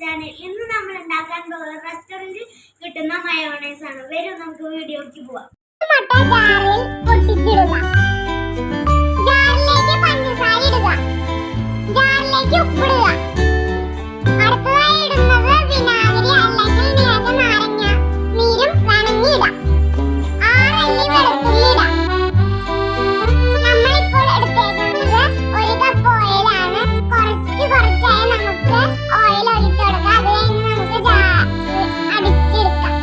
Channel. ഇന്ന് നമ്മൾ ഉണ്ടാക്കാൻ പോകുന്ന റെസ്റ്റോറന്റിൽ കിട്ടുന്ന മയോണൈസ് ആണ്. വരൂ നമുക്ക് വീഡിയോയ്ക്ക് പോവാം. ജാറിലേക്ക് പഞ്ചസാര ഇടുക, ജാറിലേക്ക് ഉപ്പിടുക. അടുത്തതായി ഇടുന്നത് വിനാഗിരി അല്ലെങ്കിൽ നാരങ്ങ നീരും വേണമെങ്കിൽ ഇടാം. 6 അല്ലി വെളുത്തുള്ളി ഇടാം. നമ്മളിപ്പോൾ എടുത്തേക്കുന്നത് 1 കപ്പ് ഓയിലാണ്. കുറച്ചായി നമുക്ക് ഓയിൽ ഒഴിച്ചു കൊടുക്കാം. അത് കഴിഞ്ഞ് നമുക്ക് അടിച്ചെടുക്കാം.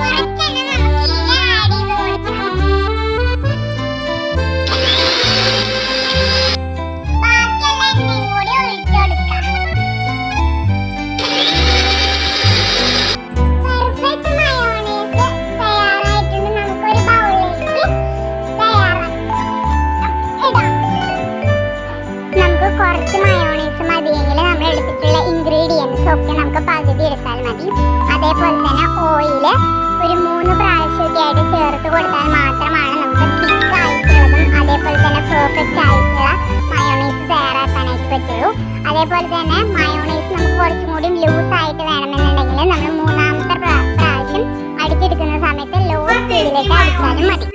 കുറച്ചെണ്ണം നമുക്ക് ആഡ് ചെയ്ത് കൊടുക്കാം. ബാക്കിയുള്ള എണ്ണയും കൂടി ഒഴിച്ചു കൊടുക്കാം. പെർഫെക്റ്റ് മയോണൈസ് തയ്യാറായിട്ടുണ്ട്. നമുക്കൊരു ബൗളിലേക്ക് ഇടാം. നമുക്ക് കുറച്ച് മയോണൈസ് മതിയെങ്കിൽ നമ്മൾ എടുത്തിട്ടുള്ള ഇൻഗ്രീഡിയൻസ് ഒക്കെ നമുക്ക് പകുതി എടുത്താൽ മതി. അതേപോലെ തന്നെ ഓയിൽ ഒരു 3 പ്രാവശ്യമൊക്കെ ആയിട്ട് ചേർത്ത് കൊടുത്താൽ മാത്രമാണ് നമുക്ക് തിക്ക് ആയിട്ടുള്ളതും അതേപോലെ തന്നെ പെർഫെക്റ്റ് ആയിട്ടുള്ള മയോണൈസ് തയ്യാറാക്കാനായിട്ട് പറ്റുള്ളൂ. അതേപോലെ തന്നെ മയോണൈസ് നമുക്ക് കുറച്ചും കൂടി ലൂസ് ആയിട്ട് വേണമെന്നുണ്ടെങ്കിൽ നമ്മൾ 3ാമത്തെ പ്രാവശ്യം അടിച്ചെടുക്കുന്ന സമയത്ത് ലോ സ്പീഡിലേക്ക് അടിച്ചാലും മതി.